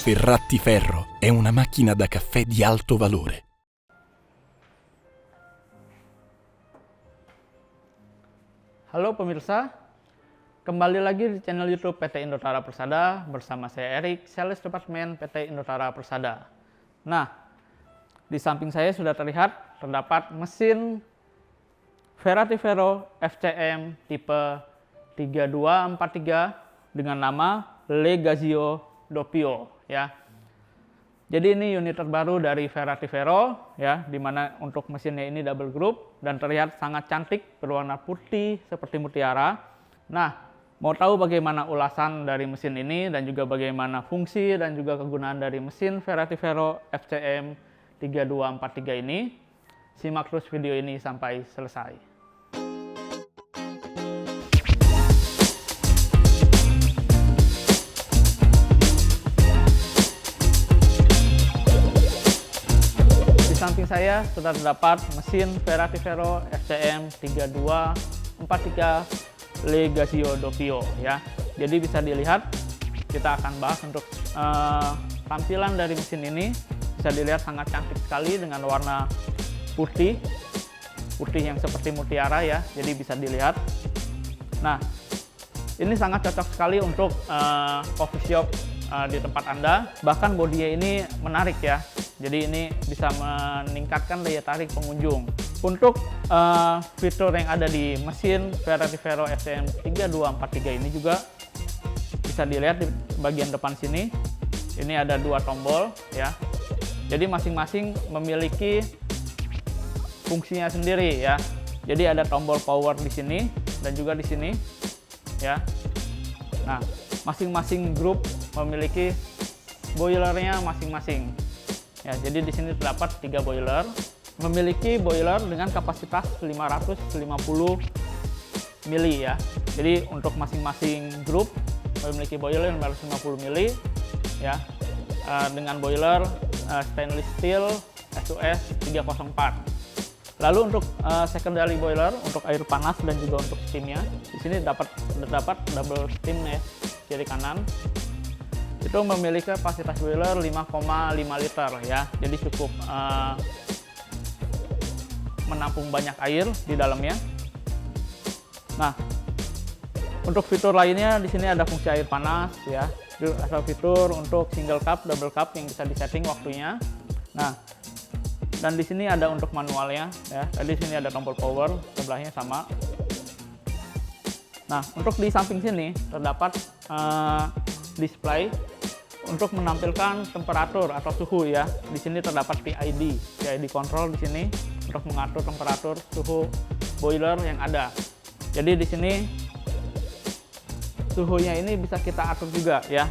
Ferratti è una macchina da caffè di alto valore. Halo pemirsa, kembali lagi di channel YouTube PT Indotara Persada bersama saya Erik, Sales Departemen PT Indotara Persada. Nah, di samping saya sudah terdapat mesin Ferrati Vero FCM tipe 3243 dengan nama Legazio Doppio ya. Jadi ini unit terbaru dari Ferrati Vero ya, dimana untuk mesinnya ini double group dan terlihat sangat cantik berwarna putih seperti mutiara. Nah, mau tahu bagaimana ulasan dari mesin ini dan juga bagaimana fungsi dan juga kegunaan dari mesin Ferrati Vero FCM 3243 ini, simak terus video ini sampai selesai. Di samping saya sudah terdapat mesin Ferrati Vero FCM 3243 Legazio Doppio ya. Jadi bisa dilihat, kita akan bahas untuk tampilan dari mesin ini. Bisa dilihat sangat cantik sekali dengan warna putih yang seperti mutiara ya. Jadi bisa dilihat. Nah, ini sangat cocok sekali untuk coffee shop di tempat Anda. Bahkan bodinya ini menarik ya. Jadi ini bisa meningkatkan daya tarik pengunjung. Untuk fitur yang ada di mesin Ferrati Vero FCM 3243 ini juga bisa dilihat di bagian depan sini. Ini ada dua tombol ya. Jadi masing-masing memiliki fungsinya sendiri ya. Jadi ada tombol power di sini dan juga di sini ya. Nah, masing-masing grup memiliki boilernya masing-masing. Ya, jadi di sini terdapat 3 boiler, memiliki boiler dengan kapasitas 550 mili ya. Jadi untuk masing-masing grup memiliki boiler 550 mili ya, dengan boiler stainless steel SUS 304. Lalu untuk secondary boiler untuk air panas dan juga untuk steamnya, di sini terdapat double steam ya, kiri kanan. Itu memiliki kapasitas boiler 5,5 liter ya, jadi cukup menampung banyak air di dalamnya. Nah, untuk fitur lainnya di sini ada fungsi air panas ya, ada fitur untuk single cup, double cup yang bisa disetting waktunya. Nah, dan di sini ada untuk manualnya ya. Tadi sini ada tombol power, sebelahnya sama. Nah, untuk di samping sini terdapat display untuk menampilkan temperatur atau suhu ya. Di sini terdapat PID control di sini untuk mengatur temperatur suhu boiler yang ada. Jadi di sini suhunya ini bisa kita atur juga ya.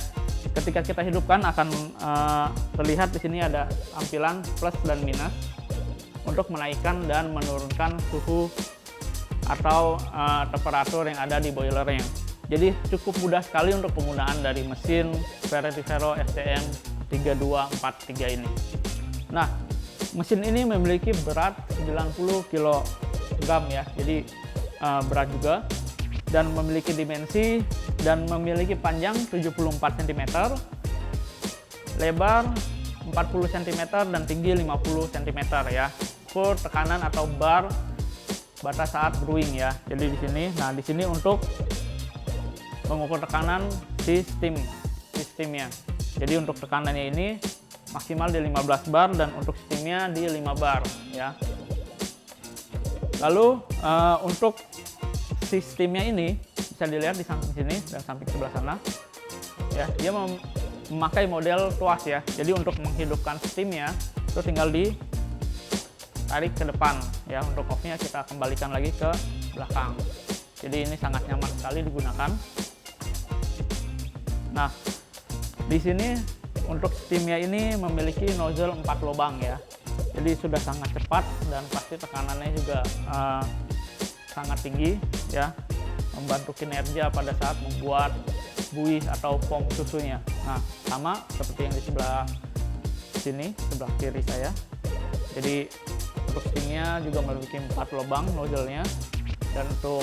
Ketika kita hidupkan akan terlihat di sini ada tampilan plus dan minus untuk menaikkan dan menurunkan suhu atau temperatur yang ada di boilernya. Jadi cukup mudah sekali untuk penggunaan dari mesin Ferrati Vero FCM 3243 ini. Nah, mesin ini memiliki berat 90 kg ya, jadi berat juga, dan memiliki dimensi dan memiliki panjang 74 cm, lebar 40 cm dan tinggi 50 cm ya. Full tekanan atau bar batas saat brewing ya. Jadi di sini, nah di sini untuk mengukur tekanan sistemnya. Jadi untuk tekanannya ini maksimal di 15 bar dan untuk steamnya di 5 bar ya. Lalu untuk sistemnya ini bisa dilihat di samping sini dan samping sebelah sana ya. Dia memakai model tuas ya. Jadi untuk menghidupkan steamnya itu tinggal ditarik ke depan ya. Untuk off-nya kita kembalikan lagi ke belakang. Jadi ini sangat nyaman sekali digunakan. Nah, di sini untuk steamnya ini memiliki nozzle 4 lubang ya. Jadi sudah sangat cepat dan pasti tekanannya juga sangat tinggi ya, membantu kinerja pada saat membuat buih atau foam susunya. Nah, sama seperti yang di sebelah sini, sebelah kiri saya. Jadi untuk steamnya juga memiliki 4 lubang nozzle-nya, dan untuk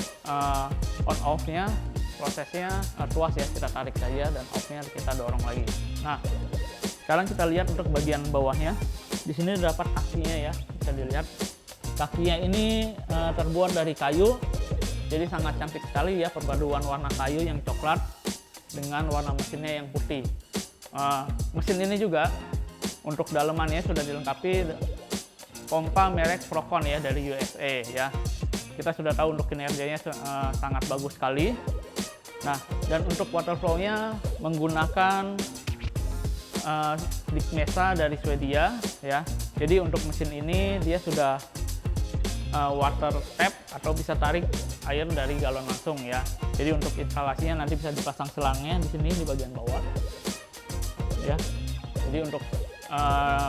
on off-nya prosesnya tuas ya, kita tarik saja dan off-nya kita dorong lagi. Nah, sekarang kita lihat untuk bagian bawahnya. Di sini dapat kakinya ya, bisa dilihat. Kakinya ini terbuat dari kayu, jadi sangat cantik sekali ya, perpaduan warna kayu yang coklat dengan warna mesinnya yang putih. Mesin ini juga untuk dalemannya sudah dilengkapi pompa merek Procon ya, dari USA ya. Kita sudah tahu untuk kinerjanya sangat bagus sekali. Nah, dan untuk water flow-nya menggunakan Dickmesa dari Swedia ya. Jadi untuk mesin ini dia sudah water tap atau bisa tarik air dari galon langsung ya. Jadi untuk instalasinya nanti bisa dipasang selangnya di sini di bagian bawah ya. Jadi untuk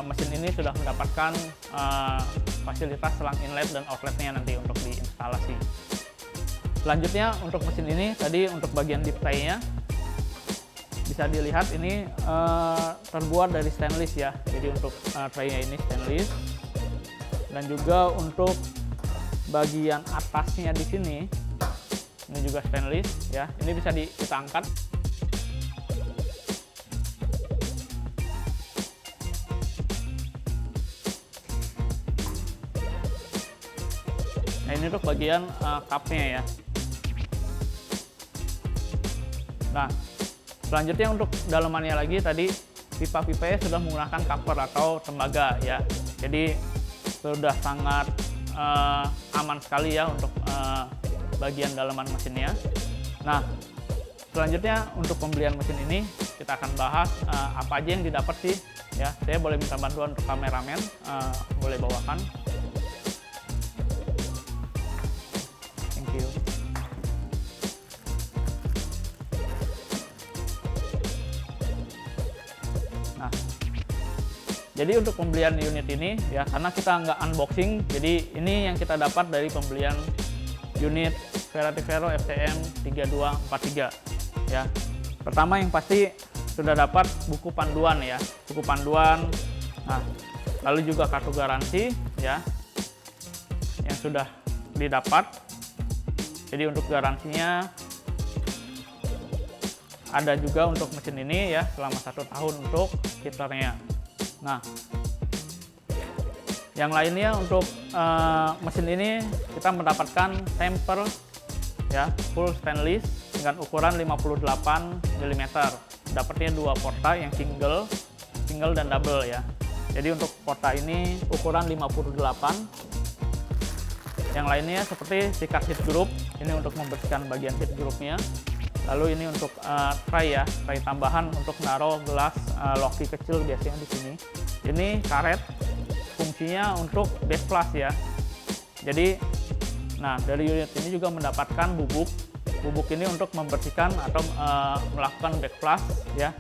mesin ini sudah mendapatkan fasilitas selang inlet dan outletnya nanti untuk diinstalasi. Selanjutnya untuk mesin ini tadi untuk bagian deep tray-nya bisa dilihat ini terbuat dari stainless ya. Jadi untuk tray-nya ini stainless, dan juga untuk bagian atasnya di sini ini juga stainless ya. Ini bisa kita angkat. Nah, ini untuk bagian cupnya ya. Nah, selanjutnya untuk dalemannya lagi tadi pipa-pipanya sudah menggunakan cover atau tembaga ya. Jadi sudah sangat aman sekali ya untuk bagian daleman mesinnya. Nah, selanjutnya untuk pembelian mesin ini kita akan bahas apa aja yang didapat sih ya. Saya boleh minta bantuan untuk kameramen, boleh bawakan. Thank you. Nah, jadi untuk pembelian unit ini ya, karena kita nggak unboxing, jadi ini yang kita dapat dari pembelian unit Verati Vero FCM 3243 ya. Pertama yang pasti sudah dapat buku panduan ya, buku panduan. Nah, lalu juga kartu garansi ya yang sudah didapat. Jadi untuk garansinya ada juga untuk mesin ini ya selama 1 tahun untuk heaternya. Nah, yang lainnya untuk mesin ini kita mendapatkan temper ya full stainless dengan ukuran 58 mm. Dapatnya 2 porta yang single dan double ya. Jadi untuk porta ini ukuran 58. Yang lainnya seperti sikat heat group, ini untuk membersihkan bagian heat groupnya. Lalu ini untuk tray ya, tray tambahan untuk naruh gelas loki kecil biasanya di sini. Ini karet, fungsinya untuk backflush ya. Jadi, nah dari unit ini juga mendapatkan bubuk. Bubuk ini untuk membersihkan atau melakukan backflush ya,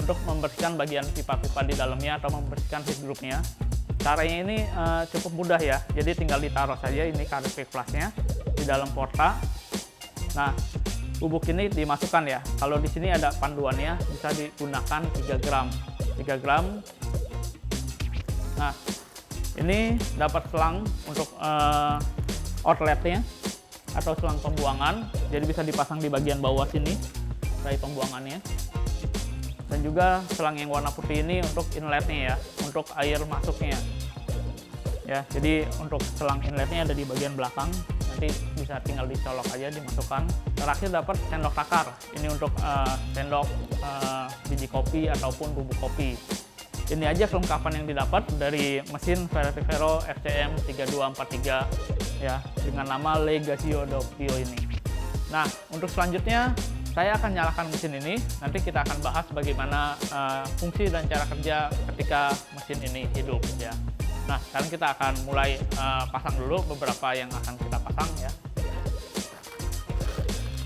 untuk membersihkan bagian pipa-pipa di dalamnya atau membersihkan heat groupnya. Caranya ini cukup mudah ya. Jadi tinggal ditaruh saja ini karet backflushnya di dalam porta. Nah, bubuk ini dimasukkan ya. Kalau di sini ada panduannya, bisa digunakan 3 gram. 3 gram. Nah, ini dapat selang untuk outletnya atau selang pembuangan. Jadi bisa dipasang di bagian bawah sini, tray pembuangannya. Dan juga selang yang warna putih ini untuk inletnya ya, untuk air masuknya. Ya, jadi untuk selang inletnya ada di bagian belakang. Nanti bisa tinggal dicolok aja, dimasukkan. Terakhir dapat sendok takar. Ini untuk sendok biji kopi ataupun bubuk kopi. Ini aja kelengkapan yang didapat dari mesin Verati Vero FCM 3243 ya, dengan nama Legasio Doppio ini. Nah, untuk selanjutnya saya akan nyalakan mesin ini. Nanti kita akan bahas bagaimana fungsi dan cara kerja ketika mesin ini hidup ya. Nah, sekarang kita akan mulai pasang dulu beberapa yang akan kita pasang ya.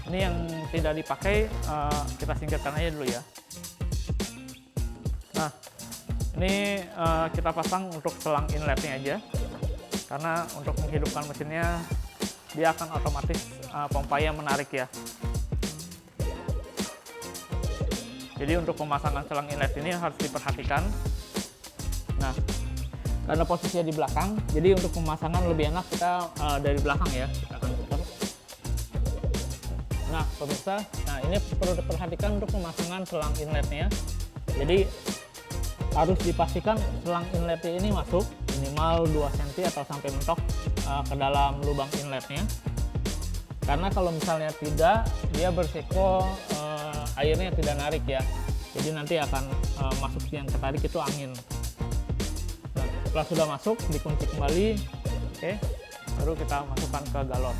Ini yang tidak dipakai kita singkirkan aja dulu ya. Nah, ini kita pasang untuk selang inletnya aja, karena untuk menghidupkan mesinnya dia akan otomatis pompanya menarik ya. Jadi untuk pemasangan selang inlet ini harus diperhatikan. Nah, karena posisinya di belakang, jadi untuk pemasangan lebih enak kita dari belakang ya. Kita akan putar. Nah, pemirsa, nah ini perlu diperhatikan untuk pemasangan selang inletnya. Jadi harus dipastikan selang inletnya ini masuk minimal 2 cm atau sampai mentok ke dalam lubang inletnya. Karena kalau misalnya tidak, dia bersiko airnya tidak narik ya. Jadi nanti akan masuk yang ketarik itu angin. Nah, setelah sudah masuk, dikunci kembali. Oke, baru kita masukkan ke galon.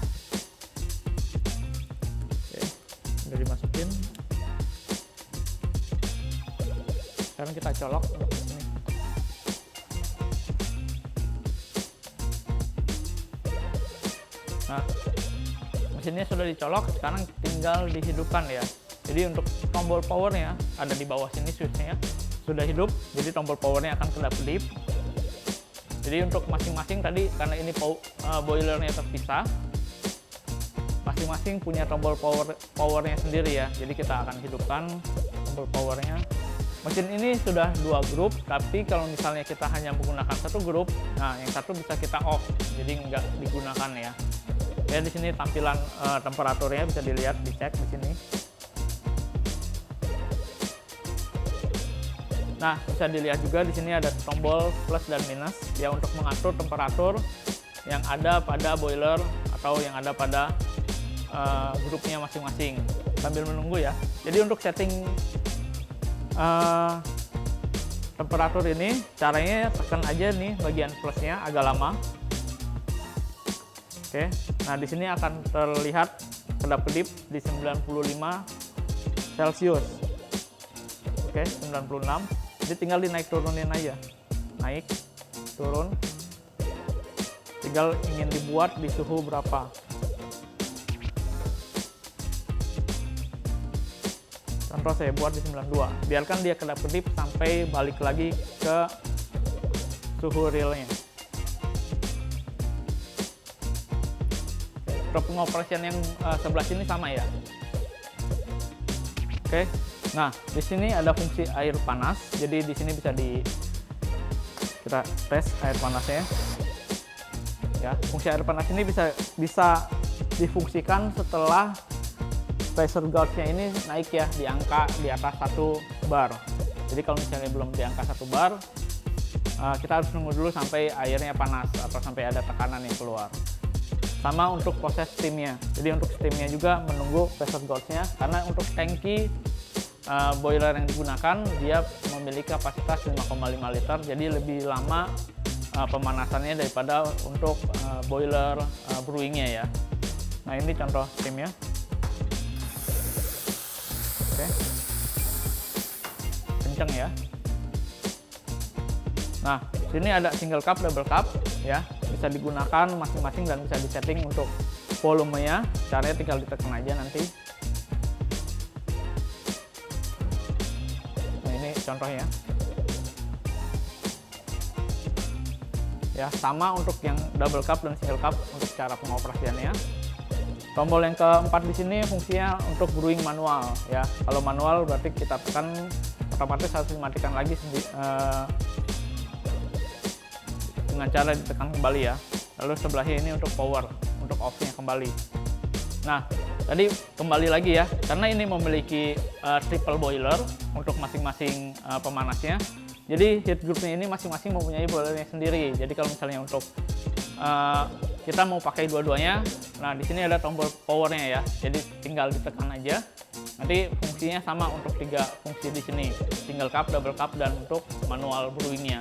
Oke, udah dimasukin. Sekarang kita colok untuk sini. Nah, mesinnya sudah dicolok, sekarang tinggal dihidupkan ya. Jadi untuk tombol powernya ada di bawah sini, switchnya sudah hidup, jadi tombol powernya akan kedap-kedip. Jadi untuk masing-masing tadi, karena ini boilernya terpisah, masing-masing punya tombol powernya sendiri ya. Jadi kita akan hidupkan tombol powernya. Mesin ini sudah 2 grup, tapi kalau misalnya kita hanya menggunakan 1 grup, nah yang satu bisa kita off, jadi nggak digunakan ya. Ya di sini tampilan temperaturnya bisa dilihat, dicek di sini. Nah, bisa dilihat juga di sini ada tombol plus dan minus ya untuk mengatur temperatur yang ada pada boiler atau yang ada pada grupnya masing-masing. Sambil menunggu ya. Jadi untuk setting temperatur ini caranya tekan aja nih bagian plusnya agak lama. Oke. Nah, di sini akan terlihat kedap-kedip di 95 Celcius. Oke, 96. Jadi tinggal dinaik turunin aja, naik, turun, tinggal ingin dibuat di suhu berapa. Contoh saya buat di 92, biarkan dia kedap-kedip sampai balik lagi ke suhu realnya. Untuk pengoperasian yang sebelah sini sama ya. Oke. Nah, di sini ada fungsi air panas. Jadi di sini bisa kita tes air panasnya. Ya, fungsi air panas ini bisa difungsikan setelah pressure gauge-nya ini naik ya di angka di atas 1 bar. Jadi kalau misalnya belum di angka 1 bar, kita harus nunggu dulu sampai airnya panas atau sampai ada tekanan yang keluar. Sama untuk proses steamnya. Jadi untuk steamnya juga menunggu pressure gauge-nya, karena untuk tangki boiler yang digunakan dia memiliki kapasitas 5,5 liter, jadi lebih lama pemanasannya daripada untuk boiler brewingnya ya. Nah, ini contoh steamnya. Oke, kenceng ya. Nah, sini ada single cup, double cup ya, bisa digunakan masing-masing dan bisa disetting untuk volumenya. Caranya tinggal ditekan aja nanti. Contohnya ya, sama untuk yang double cup dan single cup untuk cara pengoperasiannya. Tombol yang keempat di sini fungsinya untuk brewing manual ya. Kalau manual berarti kita tekan otomatis harus dimatikan lagi dengan cara ditekan kembali ya. Lalu sebelahnya ini untuk power, untuk off-nya kembali. Nah, tadi kembali lagi ya, karena ini memiliki triple boiler untuk masing-masing pemanasnya. Jadi heat groupnya ini masing-masing mempunyai boilernya sendiri. Jadi kalau misalnya untuk kita mau pakai dua-duanya, nah di sini ada tombol powernya ya. Jadi tinggal ditekan aja. Nanti fungsinya sama untuk 3 fungsi di sini, single cup, double cup, dan untuk manual brewingnya.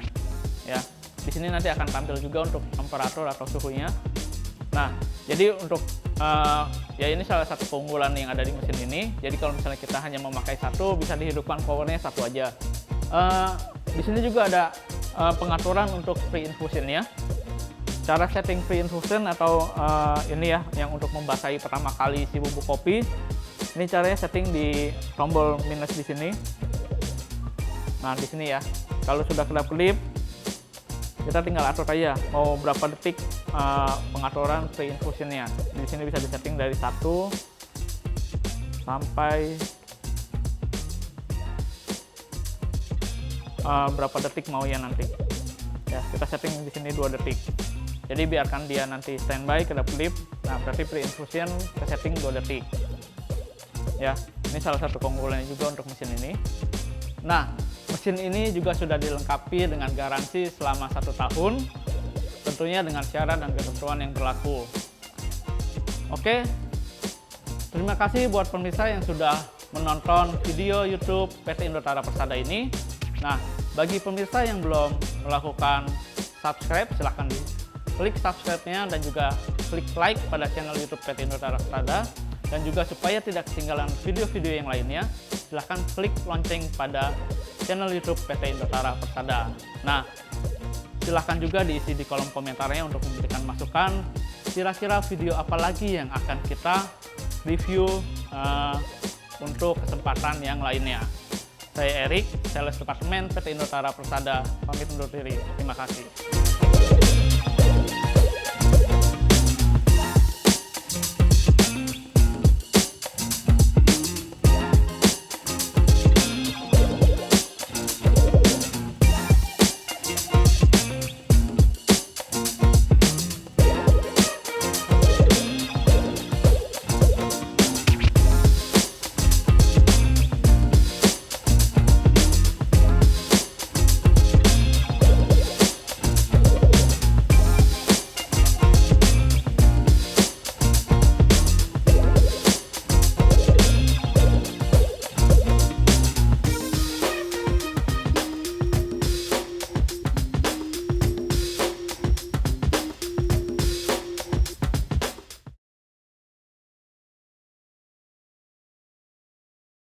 Ya, di sini nanti akan tampil juga untuk temperatur atau suhunya. Nah, jadi untuk ya ini salah satu keunggulan yang ada di mesin ini. Jadi kalau misalnya kita hanya memakai satu, bisa dihidupkan powernya satu aja. Di sini juga ada pengaturan untuk pre-infusionnya. Cara setting pre-infusion atau ini ya, yang untuk membasahi pertama kali si bubuk kopi. Ini caranya setting di tombol minus di sini. Nah, di sini ya. Kalau sudah kedap-kedip, kita tinggal atur aja mau berapa detik pengaturan pre-infusionnya. Di sini bisa disetting dari 1 sampai berapa detik mau ya nanti. Ya, kita setting di sini 2 detik. Jadi biarkan dia nanti standby kedap-kedip. Nah, berarti pre-infusion kita setting 2 detik. Ya, ini salah satu keunggulannya juga untuk mesin ini. Nah, Mesin ini juga sudah dilengkapi dengan garansi selama 1 tahun, tentunya dengan syarat dan ketentuan yang berlaku. Oke, terima kasih buat pemirsa yang sudah menonton video YouTube PT Indotara Persada ini. Nah, bagi pemirsa yang belum melakukan subscribe, silahkan klik subscribe-nya dan juga klik like pada channel YouTube PT Indotara Persada. Dan juga supaya tidak ketinggalan video-video yang lainnya, silahkan klik lonceng pada channel YouTube PT Indotara Persada. Nah, silahkan juga diisi di kolom komentarnya untuk memberikan masukan kira-kira video apa lagi yang akan kita review untuk kesempatan yang lainnya. Saya Erik, Sales Departemen PT Indotara Persada, pamit undur diri. Terima kasih.